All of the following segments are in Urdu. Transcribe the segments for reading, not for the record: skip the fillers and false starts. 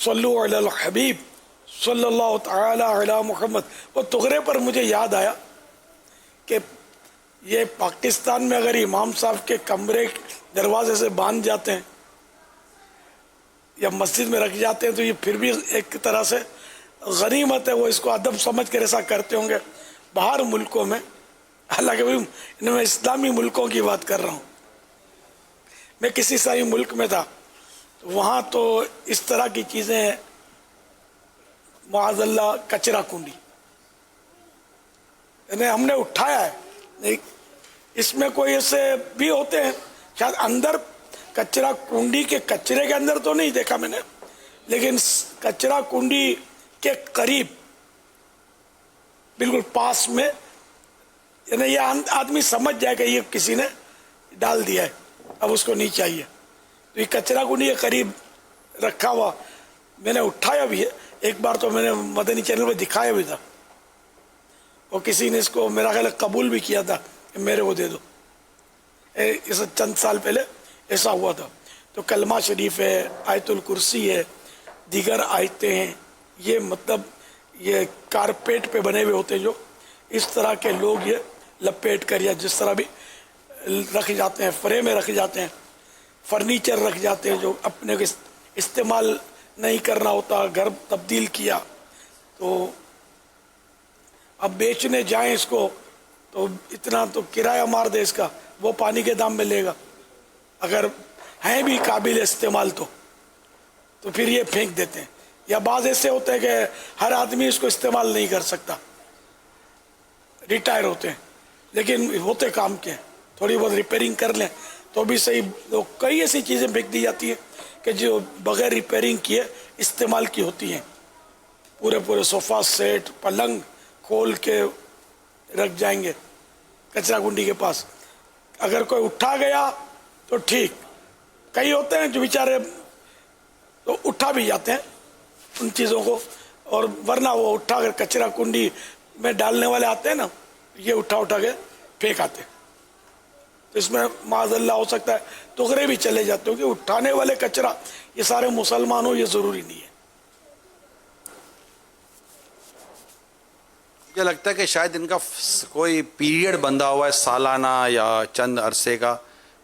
صلو علی الحبیب صلی اللہ تعالی علی محمد. وہ تغرے پر مجھے یاد آیا کہ یہ پاکستان میں اگر امام صاحب کے کمرے دروازے سے باندھ جاتے ہیں یا مسجد میں رکھ جاتے ہیں تو یہ پھر بھی ایک طرح سے غنیمت ہے. وہ اس کو ادب سمجھ کر ایسا کرتے ہوں گے. باہر ملکوں میں، حالانکہ میں اسلامی ملکوں کی بات کر رہا ہوں، میں کسی اسلامی ملک میں تھا، وہاں تو اس طرح کی چیزیں معاذ اللہ کچرا کنڈی یعنی ہم نے اٹھایا ہے. اس میں کوئی ایسے بھی ہوتے ہیں شاید اندر کچرا کنڈی کے کچرے کے اندر تو نہیں دیکھا میں نے، لیکن کچرا کنڈی کے قریب بالکل پاس میں یعنی یہ آدمی سمجھ جائے کہ یہ کسی نے ڈال دیا ہے، اب اس کو نہیں چاہیے. تو یہ کچرا کنڈی کے قریب رکھا ہوا میں نے اٹھایا بھی ہے. ایک بار تو میں نے مدنی چینل پہ دکھایا بھی تھا، اور کسی نے اس کو میرا خیال قبول بھی کیا تھا کہ میرے کو دے دو. اس چند سال پہلے ایسا ہوا تھا. تو کلمہ شریف ہے، آیت الکرسی ہے، دیگر آیتیں ہیں. یہ مطلب یہ کارپیٹ پہ بنے ہوئے ہوتے ہیں جو اس طرح کے لوگ یہ لپیٹ کر یا جس طرح بھی رکھ جاتے ہیں، فرے میں رکھ جاتے ہیں، فرنیچر رکھ جاتے ہیں جو اپنے کو استعمال نہیں کرنا ہوتا، گھر تبدیل کیا تو اب بیچنے جائیں اس کو تو اتنا تو کرایہ مار دے اس کا، وہ پانی کے دام میں لے گا. اگر ہیں بھی قابل استعمال تو پھر یہ پھینک دیتے ہیں. یا بعض ایسے ہوتے ہیں کہ ہر آدمی اس کو استعمال نہیں کر سکتا، ریٹائر ہوتے ہیں لیکن ہوتے کام کے ہیں، تھوڑی بہت ریپیرنگ کر لیں تو بھی صحیح. کئی ایسی چیزیں پھینک دی جاتی ہیں کہ جو بغیر ریپیرنگ کیے استعمال کی ہوتی ہیں. پورے صوفہ سیٹ پلنگ کھول کے رکھ جائیں گے کچرا کنڈی کے پاس. اگر کوئی اٹھا گیا تو ٹھیک، کئی ہوتے ہیں جو بیچارے تو اٹھا بھی جاتے ہیں ان چیزوں کو، اور ورنہ وہ اٹھا کر کچرا کنڈی میں ڈالنے والے آتے ہیں نا، یہ اٹھا کے پھینک آتے ہیں. تو اس میں معاذ اللہ ہو سکتا ہے تغرے بھی چلے جاتے ہو کہ اٹھانے والے کچرا یہ سارے مسلمان ہو، یہ ضروری نہیں ہے. مجھے لگتا ہے کہ شاید ان کا کوئی پیریڈ بندھا ہوا ہے سالانہ یا چند عرصے کا،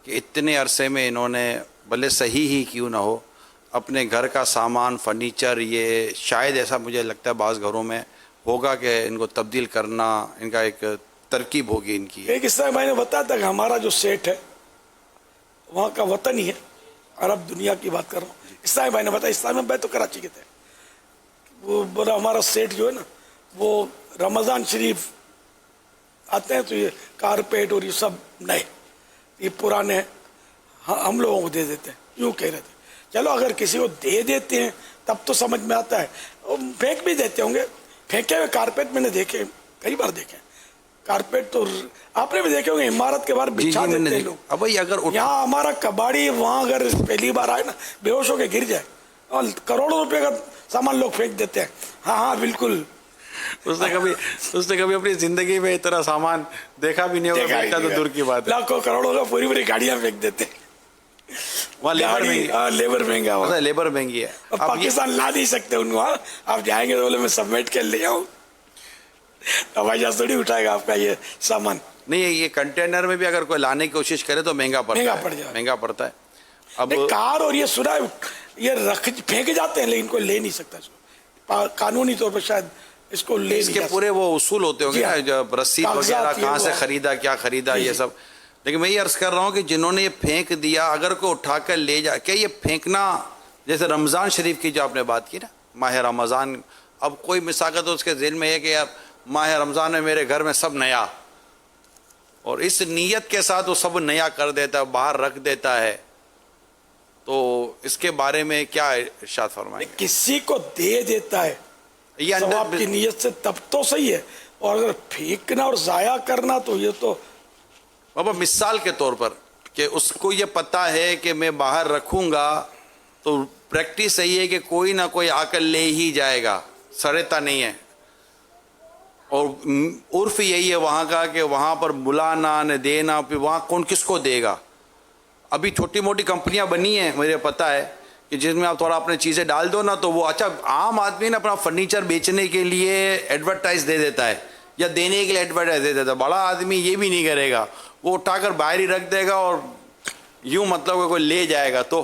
کہ اتنے عرصے میں انہوں نے بھلے صحیح ہی کیوں نہ ہو اپنے گھر کا سامان فرنیچر، یہ شاید ایسا مجھے لگتا ہے بعض گھروں میں ہوگا کہ ان کو تبدیل کرنا ان کا ایک ترکیب ہوگی ان کی. ایک اس طرح میں نے بتایا تھا کہ ہمارا جو سیٹ ہے وہاں کا وطن ہی ہے، عرب دنیا کی بات کر رہا ہوں. اس طرح میں نے بتایا، اس طرح میں تو کراچی کے تھے. وہ بڑا ہمارا سیٹ جو ہے نا وہ رمضان شریف آتے ہیں تو یہ کارپیٹ اور یہ سب نئے، یہ پرانے ہم لوگوں کو دے دیتے ہیں. یوں کہہ رہے تھے چلو اگر کسی کو دے دیتے ہیں تب تو سمجھ میں آتا ہے. پھینک بھی دیتے ہوں گے، پھینکے ہوئے کارپیٹ میں نے دیکھے، کئی بار دیکھے کارپیٹ. تو آپ نے بھی دیکھے ہوں گے عمارت کے باہر بچھا دیتے ہیں لوگ. اب اگر یہاں ہمارا کباڑی وہاں اگر پہلی بار آئے نا بے ہوش ہو کے گر جائے، اور کروڑوں روپے کا سامان لوگ پھینک دیتے ہیں. ہاں بالکل. اس نے کبھی اپنی زندگی میں اتنا سامان دیکھا بھی نہیں ہوگا تو دور کی بات ہے. لاکھوں کروڑوں کا پوری گاڑیاں پھینک دیتے ہیں. وہاں لیبر مہنگا ہوا، لیبر مہنگی ہے. پاکستان لا نہیں سکتے ان کو. آپ جائیں گے تو بولے میں سبمٹ کر لے آؤں، ہوائی جہاز تھوڑی اٹھائے گا آپ کا یہ سامان. نہیں، یہ کنٹینر میں بھی اگر کوئی لانے کی کوشش کرے تو مہنگا پڑتا ہے. اب کار اور یہ سنا یہ پھینک جاتے ہیں لیکن کوئی لے نہیں سکتا قانونی طور پر. شاید اس کو لے اس کے پورے وہ اصول ہوتے ہوں گے جب رسید وغیرہ کہاں سے خریدا، کیا خریدا، یہ سب. لیکن میں یہ عرض کر رہا ہوں کہ جنہوں نے یہ پھینک دیا اگر کوئی اٹھا کر لے جا، کیا یہ پھینکنا جیسے رمضان شریف کی جو آپ نے بات کی نا، ماہ رمضان، اب کوئی مساقت اس کے ذہن میں ہے کہ یار ماہ رمضان میں میرے گھر میں سب نیا، اور اس نیت کے ساتھ وہ سب نیا کر دیتا ہے، باہر رکھ دیتا ہے، تو اس کے بارے میں کیا ارشاد فرمائیں گے؟ کسی کو دے دیتا ہے ثواب کی نیت سے تب تو صحیح ہے، اور اگر پھینکنا اور ضائع کرنا تو یہ تو بابا مثال کے طور پر کہ اس کو یہ پتہ ہے کہ میں باہر رکھوں گا تو پریکٹس صحیح ہے کہ کوئی نہ کوئی آ کر لے ہی جائے گا، سڑتا نہیں ہے. اور عرف یہی ہے وہاں کا کہ وہاں پر بلانا نہ دینا، پھر وہاں کون کس کو دے گا. ابھی چھوٹی موٹی کمپنیاں بنی ہیں، مجھے پتہ ہے کہ جس میں آپ تھوڑا اپنے چیزیں ڈال دو نا تو وہ اچھا عام آدمی نا اپنا فرنیچر بیچنے کے لیے ایڈورٹائز دے دیتا ہے یا دینے کے لیے ایڈورٹائز دے دیتا ہے. بڑا آدمی یہ بھی نہیں کرے گا, وہ اٹھا کر باہر ہی رکھ دے گا اور یوں مطلب کہ کوئی لے جائے گا. تو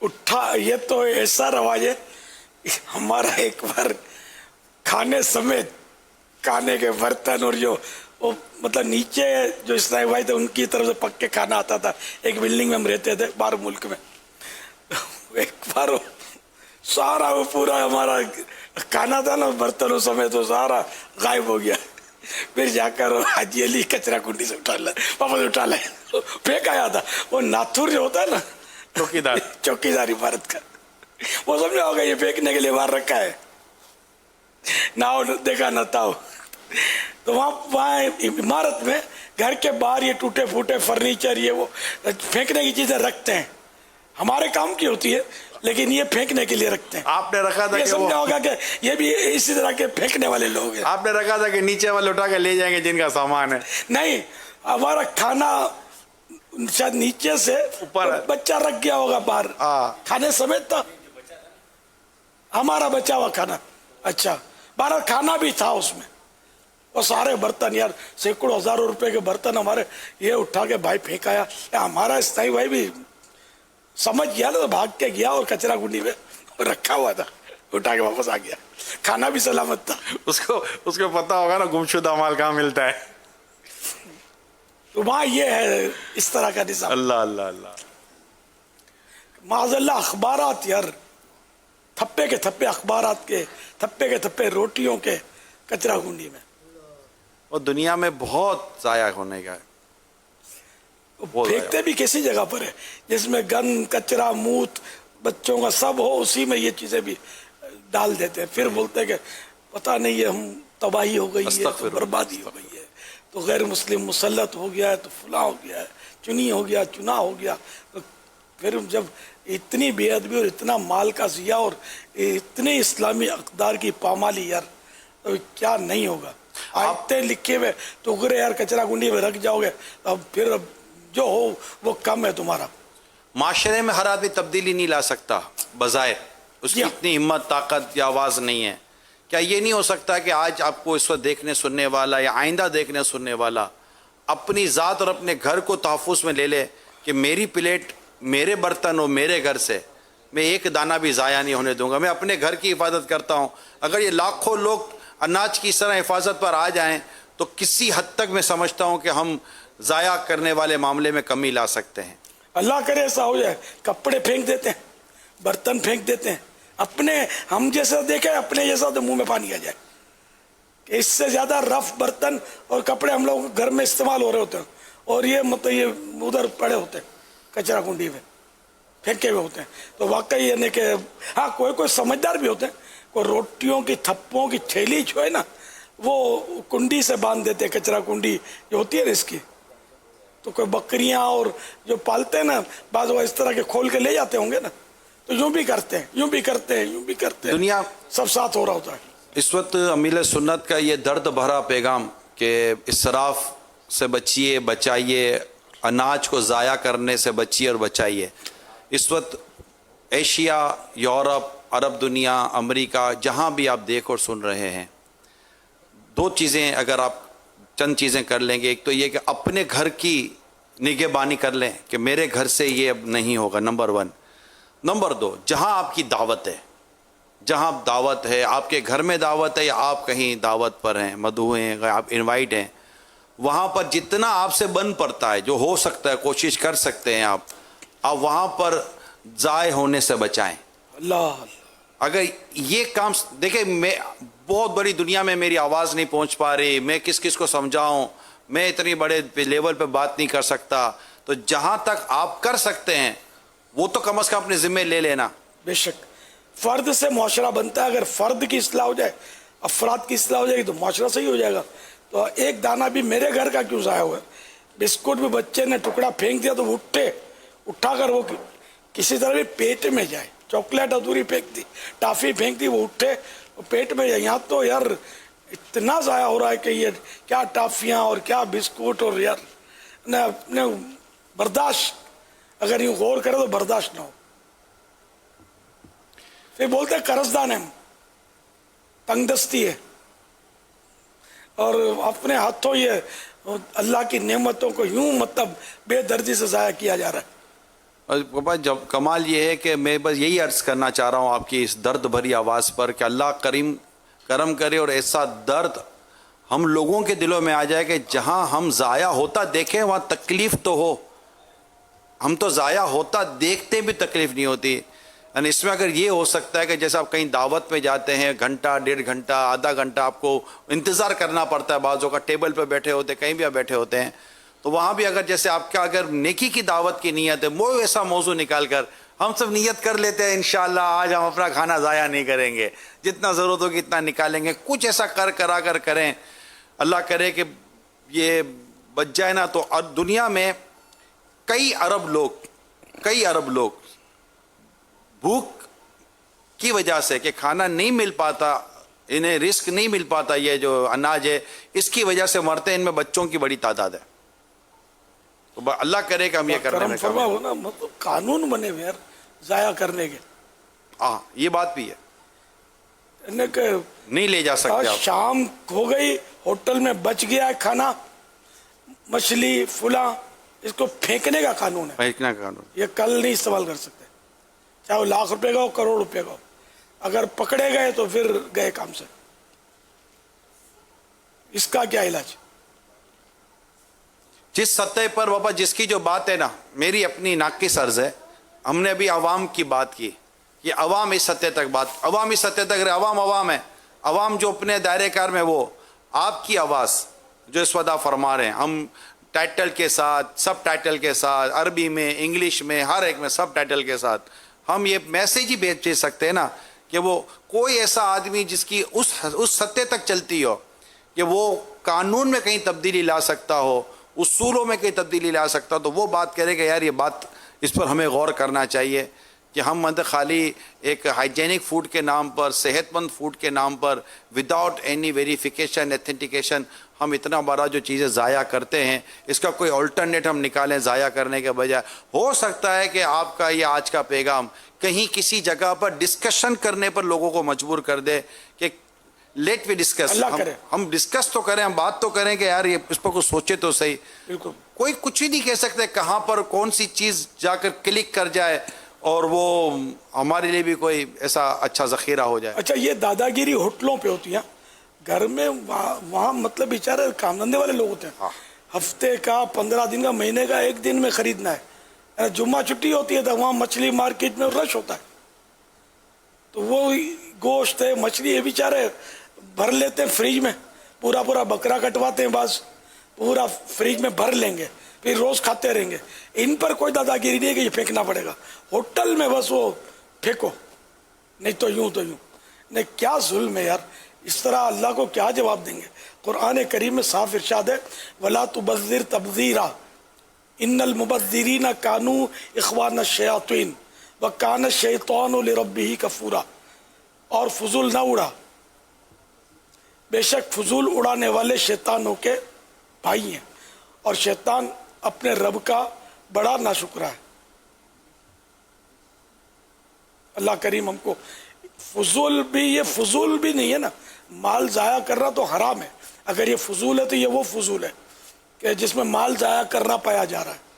اٹھا, یہ تو ایسا رواج ہے. ہمارا ایک بار کھانے سمیت کھانے کے برتن اور جو وہ مطلب نیچے جو اسلائی بھائی تھے ان کی طرف سے پک کے کھانا آتا تھا. ایک بلڈنگ میں ہم رہتے تھے باہر ملک میں. ایک بار سارا وہ پورا ہمارا کھانا تھا نا برتنوں سمیت وہ سارا غائب ہو گیا. پھر جا کر حاجی علی کچرا کنڈی سے اٹھا لائے, واپس اٹھا لائے, پھینک آیا تھا. وہ ناتھور جو ہوتا ہے نا چوکیدار چوکیدار عمارت کا, وہ سمجھا ہوگا یہ پھینکنے کے لیے باہر رکھا ہے, نہ دیکھا نہ تھا. تو وہاں عمارت میں گھر کے باہر یہ ٹوٹے پھوٹے فرنیچر یہ وہ پھینکنے کی چیزیں رکھتے ہیں. ہمارے کام کی ہوتی ہے لیکن یہ پھینکنے کے لیے رکھتے ہیں. آپ نے رکھا تھا یہ کہ سمجھا ہوگا کہ یہ بھی اسی طرح کے پھینکنے والے لوگ ہیں. آپ نے رکھا تھا کہ نیچے والے اٹھا کے لے جائیں گے جن کا سامان ہے. نہیں, ہمارا کھانا شاید نیچے سے اوپر بچہ رکھ گیا ہوگا باہر کھانے سمیت تھا ہمارا بچا ہوا کھانا. اچھا, باہر کھانا بھی تھا اس میں. اور سارے برتن یار سینکڑوں ہزاروں روپے کے برتن ہمارے یہ اٹھا کے بھائی پھینکایا. ہمارا استائی بھائی بھی سمجھ گیا نا تو بھاگ کے گیا اور کچرا کنڈی میں رکھا ہوا تھا, اٹھا کے واپس آ گیا. کھانا بھی سلامت تھا. اس کو پتا ہوگا نا گمشدہ مال کہاں ملتا ہے. تو وہاں یہ ہے اس طرح کا نظام. اللہ اللہ اللہ. معاذ اللہ اخبارات یار, تھپے کے تھپے اخبارات کے, تھپے کے تھپے روٹیوں کے کچرا کنڈی میں. اور دنیا میں بہت ضائع ہونے کا ہے. پھینکتے بھی کسی جگہ پر ہے جس میں گند کچرا موت بچوں کا سب ہو, اسی میں یہ چیزیں بھی ڈال دیتے ہیں. پھر بولتے ہیں کہ پتہ نہیں یہ ہم تباہی ہو گئی ہے تو بربادی ہو گئی ہے تو غیر مسلم مسلط ہو گیا ہے تو فلاں ہو گیا ہے, چنی ہو گیا چنا ہو گیا. پھر جب اتنی بے ادبی اور اتنا مال کا ضیاع اور اتنے اسلامی اقدار کی پامالی یار, تو کیا نہیں ہوگا. آیتیں لکھے ہوئے تو گرے یار کچرا کنڈی میں رکھ جاؤ گے, اب پھر جو ہو وہ کم ہے تمہارا. معاشرے میں ہر آدمی تبدیلی نہیں لا سکتا بظاہر, اس کی اتنی ہمت طاقت یا آواز نہیں ہے. کیا یہ نہیں ہو سکتا کہ آج آپ کو اس وقت دیکھنے سننے والا یا آئندہ دیکھنے سننے والا اپنی ذات اور اپنے گھر کو تحفظ میں لے لے کہ میری پلیٹ میرے برتن اور میرے گھر سے میں ایک دانہ بھی ضائع نہیں ہونے دوں گا, میں اپنے گھر کی حفاظت کرتا ہوں. اگر یہ لاکھوں لوگ اناج کی اس طرح حفاظت پر آ جائیں تو کسی حد تک میں سمجھتا ہوں کہ ہم ضائع کرنے والے معاملے میں کمی لا سکتے ہیں. اللہ کرے ایسا ہو جائے. کپڑے پھینک دیتے ہیں, برتن پھینک دیتے ہیں, اپنے ہم جیسا دیکھیں اپنے جیسا تو منہ میں پانی آ جائے کہ اس سے زیادہ رف برتن اور کپڑے ہم لوگ گھر میں استعمال ہو رہے ہوتے ہیں اور یہ مطلب یہ ادھر پڑے ہوتے ہیں کچرا کنڈی میں پھینکے ہوئے ہوتے ہیں. تو واقعی یہ نہیں کہ ہاں کوئی سمجھدار بھی ہوتے ہیں, کوئی روٹیوں کی تھپوں کی تھیلی جو ہے نا وہ کنڈی سے باندھ دیتے ہیں, کچرا کنڈی جو ہوتی ہے نا اس کی. تو کوئی بکریاں اور جو پالتے ہیں نا بعض وہ اس طرح کے کھول کے لے جاتے ہوں گے نا, تو یوں بھی کرتے ہیں یوں بھی کرتے ہیں یوں بھی کرتے ہیں, دنیا سب ساتھ ہو رہا ہوتا ہے. اس وقت امیل سنت کا یہ درد بھرا پیغام کہ اسراف سے بچیے بچائیے, اناج کو ضائع کرنے سے بچیے اور بچائیے. اس وقت ایشیا, یورپ, عرب دنیا, امریکہ, جہاں بھی آپ دیکھ اور سن رہے ہیں, دو چیزیں اگر آپ چند چیزیں کر لیں گے. ایک تو یہ کہ اپنے گھر کی نگہبانی کر لیں کہ میرے گھر سے یہ اب نہیں ہوگا, نمبر 1. نمبر 2, جہاں آپ کی دعوت ہے, جہاں دعوت ہے, آپ کے گھر میں دعوت ہے یا آپ کہیں دعوت پر ہیں, مدعو ہیں, آپ انوائٹ ہیں, وہاں پر جتنا آپ سے بن پڑتا ہے جو ہو سکتا ہے کوشش کر سکتے ہیں آپ وہاں پر ضائع ہونے سے بچائیں. اللہ اگر یہ کام دیکھیں, میں بہت بڑی دنیا میں میری آواز نہیں پہنچ پا رہی, میں کس کو سمجھاؤں, میں اتنی بڑے لیول پہ بات نہیں کر سکتا, تو جہاں تک آپ کر سکتے ہیں وہ تو کم از کم اپنے ذمہ لے لینا. بے شک فرد سے معاشرہ بنتا ہے. اگر فرد کی اصلاح ہو جائے, افراد کی اصلاح ہو جائے گی تو معاشرہ صحیح ہو جائے گا. تو ایک دانہ بھی میرے گھر کا کیوں ضائع ہوا ہے, بسکٹ بھی بچے نے ٹکڑا پھینک دیا تو وہ اٹھا کر وہ کسی طرح بھی پیٹ میں جائے, چاکلیٹ ادھوری پھینک دی, ٹافی پھینک دی, وہ اٹھے پیٹ میں جائے. یہاں تو یار اتنا ضائع ہو رہا ہے کہ یہ کیا ٹافیاں اور کیا بسکٹ, اور یار برداشت اگر یوں غور کرے تو برداشت نہ ہو. پھر بولتے ہیں قرضدان ہیں ہم، تنگ دستی ہے، اور اپنے ہاتھوں یہ اللہ کی نعمتوں کو یوں مطلب بے دردی سے ضائع کیا جا رہا ہے. پاپا جب کمال یہ ہے کہ میں بس یہی عرض کرنا چاہ رہا ہوں آپ کی اس درد بھری آواز پر کہ اللہ کرم کرے اور ایسا درد ہم لوگوں کے دلوں میں آ جائے کہ جہاں ہم ضائع ہوتا دیکھیں وہاں تکلیف تو ہو. ہم تو ضائع ہوتا دیکھتے بھی تکلیف نہیں ہوتی. یعنی اس میں اگر یہ ہو سکتا ہے کہ جیسے آپ کہیں دعوت میں جاتے ہیں گھنٹہ 1.5 گھنٹہ آدھا گھنٹہ آپ کو انتظار کرنا پڑتا ہے، بعضوں کا ٹیبل پہ بیٹھے ہوتے ہیں، کہیں بھی آپ بیٹھے ہوتے ہیں، تو وہاں بھی اگر جیسے آپ کا اگر نیکی کی دعوت کی نیت ہے، وہ ایسا موضوع نکال کر ہم سب نیت کر لیتے ہیں انشاءاللہ آج ہم اپنا کھانا ضائع نہیں کریں گے، جتنا ضرورت ہوگی اتنا نکالیں گے، کچھ ایسا کرا کر کریں. اللہ کرے کہ یہ بچ جائے نا. تو دنیا میں کئی ارب لوگ بھوک کی وجہ سے کہ کھانا نہیں مل پاتا، انہیں رزق نہیں مل پاتا، یہ جو اناج ہے اس کی وجہ سے مرتے ہیں. ان میں بچوں کی بڑی تعداد ہے. تو اللہ کرے کہ ہم یہ کرنے میں فرما ہو نا، مطلب قانون بنے ہوئے یار ضائع کرنے کے. ہاں یہ بات بھی ہے، کہ نہیں لے جا سکتے آپ. شام ہو گئی، ہوٹل میں بچ گیا ہے کھانا، مچھلی فلاں، اس کو پھینکنے کا قانون ہے. پھینکنے کا قانون یہ کل نہیں استعمال کر سکتے، چاہے وہ لاکھ روپے کا ہو، کروڑ روپے کا ہو. اگر پکڑے گئے تو پھر گئے کام سے. اس کا کیا علاج؟ جس سطح پر بابا جس کی جو بات ہے نا، میری اپنی ناقص عرض ہے، ہم نے ابھی عوام کی بات کی، یہ عوام اس سطح تک عوام ہے، عوام جو اپنے دائرے کار میں، وہ آپ کی آواز جو اس وقت آپ فرما رہے ہیں، ہم ٹائٹل کے ساتھ، سب ٹائٹل کے ساتھ، عربی میں، انگلش میں، ہر ایک میں سب ٹائٹل کے ساتھ ہم یہ میسیج ہی بھیج سکتے ہیں نا کہ وہ کوئی ایسا آدمی جس کی اس سطح تک چلتی ہو کہ وہ قانون میں کہیں تبدیلی لا سکتا ہو، اصولوں میں کہیں تبدیلی لا سکتا ہو، تو وہ بات کرے کہ یار یہ بات اس پر ہمیں غور کرنا چاہیے کہ ہم خالی ایک ہائیجینک فوڈ کے نام پر، صحت مند فوڈ کے نام پر، وداؤٹ اینی ویریفیکیشن ایتھینٹیکیشن ہم اتنا بڑا جو چیزیں ضائع کرتے ہیں، اس کا کوئی آلٹرنیٹ ہم نکالیں ضائع کرنے کے بجائے. ہو سکتا ہے کہ آپ کا یہ آج کا پیغام کہیں کسی جگہ پر ڈسکشن کرنے پر لوگوں کو مجبور کر دے کہ لیٹ وی ڈسکس، ہم ڈسکس تو کریں، ہم بات تو کریں کہ یار یہ اس پر کچھ سوچے تو صحیح. بالکل کوئی کچھ ہی نہیں کہہ سکتے کہاں پر کون سی چیز جا کر کلک کر جائے اور وہ ہمارے لیے بھی کوئی ایسا اچھا ذخیرہ ہو جائے. اچھا یہ دادا گیری ہوٹلوں پہ ہوتی ہے، گھر میں وہاں مطلب بیچارے کام دھندے والے لوگ ہوتے ہیں، ہفتے کا 15 دن کا مہینے کا ایک دن میں خریدنا ہے. جمعہ چھٹی ہوتی ہے تو وہاں مچھلی مارکیٹ میں رش ہوتا ہے، تو وہ گوشت ہے، مچھلی ہے، بیچارے بھر لیتے ہیں فریج میں، پورا بکرا کٹواتے ہیں، بعض پورا فریج میں بھر لیں گے، پھر روز کھاتے رہیں گے. ان پر کوئی دادا گیری نہیں ہے کہ یہ پھینکنا پڑے گا. ہوٹل میں بس وہ پھینکو، نہیں تو یوں نہیں. کیا ظلم ہے یار، اس طرح اللہ کو کیا جواب دیں گے؟ قرآن کریم میں صاف ارشاد ہے وَلَا تُبَذِّرْ تَبْذِيرًا إِنَّ الْمُبَذِّرِينَ كَانُوا إِخْوَانَ الشَّيَاطِينِ وَكَانَ الشَّيْطَانُ لِرَبِّهِ كَفُورًا. اور فضول نہ اڑا، بے شک فضول اڑانے والے شیطانوں کے بھائی ہیں، اور شیطان اپنے رب کا بڑا ناشکرا ہے. اللہ کریم ہم کو فضول بھی، یہ فضول بھی نہیں ہے نا، مال ضائع کرنا تو حرام ہے. اگر یہ فضول ہے تو یہ وہ فضول ہے کہ جس میں مال ضائع کرنا پایا جا رہا ہے.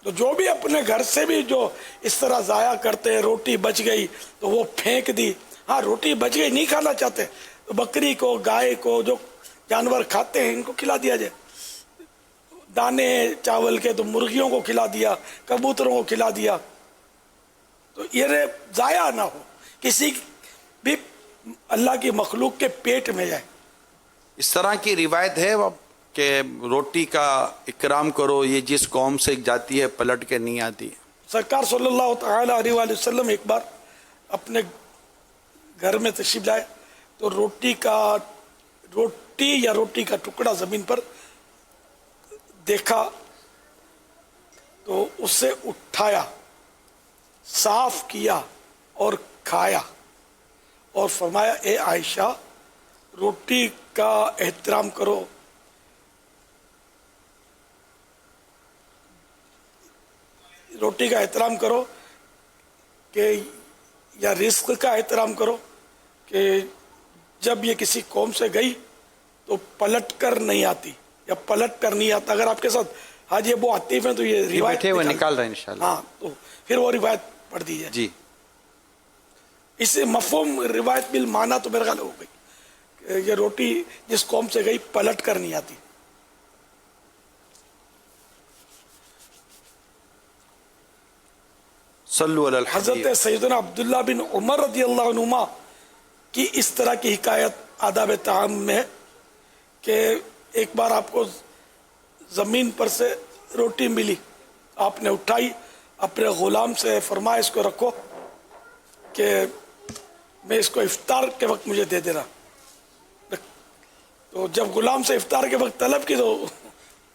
تو جو بھی اپنے گھر سے بھی جو اس طرح ضائع کرتے ہیں، روٹی بچ گئی تو وہ پھینک دی. ہاں روٹی بچ گئی نہیں کھانا چاہتے تو بکری کو، گائے کو، جو جانور کھاتے ہیں ان کو کھلا دیا جائے. دانے چاول کے تو مرغیوں کو کھلا دیا، کبوتروں کو کھلا دیا، تو یہ ضائع نہ ہو، کسی بھی اللہ کی مخلوق کے پیٹ میں جائے. اس طرح کی روایت ہے کہ روٹی کا اکرام کرو، یہ جس قوم سے جاتی ہے پلٹ کے نہیں آتی. سرکار صلی اللہ تعالی علیہ وآلہ وسلم ایک بار اپنے گھر میں تشریف لائے تو روٹی یا روٹی کا ٹکڑا زمین پر دیکھا تو اسے اٹھایا، صاف کیا اور کھایا، اور فرمایا اے عائشہ روٹی کا احترام کرو، روٹی کا احترام کرو کہ یا رزق کا احترام کرو کہ جب یہ کسی قوم سے گئی تو پلٹ کر نہیں آتی یا پلٹ کر نہیں آتا. اگر آپ کے ساتھ حاجی ابو عطیف ہیں تو یہ یہ روایت بیٹھے ہوئے نکال رہے ہیں انشاءاللہ. ہاں تو پھر وہ روایت پڑھ دیجیے. جی اس سے مفہوم روایت بالمعنی تو میرے خیال ہو گئی کہ یہ روٹی جس قوم سے گئی پلٹ کر نہیں آتی. صلو علی الحبیب. حضرت سیدنا عبداللہ بن عمر رضی اللہ عنہما کی اس طرح کی حکایت آداب طعام میں ہے کہ ایک بار آپ کو زمین پر سے روٹی ملی, آپ نے اٹھائی, اپنے غلام سے فرمایا اس کو رکھو کہ میں اس کو افطار کے وقت مجھے دے دینا. تو جب غلام سے افطار کے وقت طلب کی تو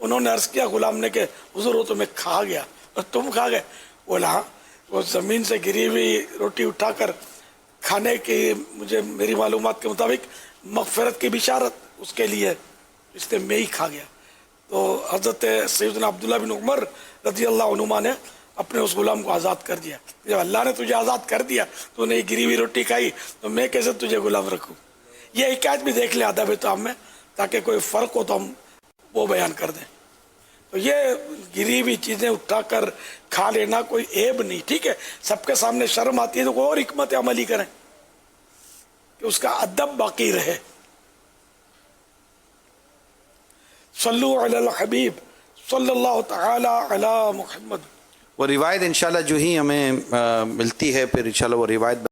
انہوں نے عرض کیا غلام نے کہ حضور وہ تو میں کھا گیا. اور تم کھا گئے؟ بولا ہاں. وہ زمین سے گری ہوئی روٹی اٹھا کر کھانے کی مجھے میری معلومات کے مطابق مغفرت کی بشارت اس کے لیے, اس نے میں ہی کھا گیا. تو حضرت سیدنا عبداللہ بن عمر رضی اللہ عنہما نے اپنے اس غلام کو آزاد کر دیا. جب اللہ نے تجھے آزاد کر دیا تو نے گری ہوئی روٹی کھائی تو میں کیسے تجھے غلام رکھوں. یہ حکایت بھی دیکھ لیں آداب طعام میں تاکہ کوئی فرق ہو تو ہم وہ بیان کر دیں. تو یہ گری ہوئی چیزیں اٹھا کر کھا لینا کوئی عیب نہیں, ٹھیک ہے. سب کے سامنے شرم آتی ہے تو کوئی اور حکمت عملی کریں کہ اس کا ادب باقی رہے. صلو علی الحبیب صلی اللہ تعالی علی محمد. وہ روایت انشاءاللہ جو ہی ہمیں ملتی ہے پھر انشاءاللہ وہ روایت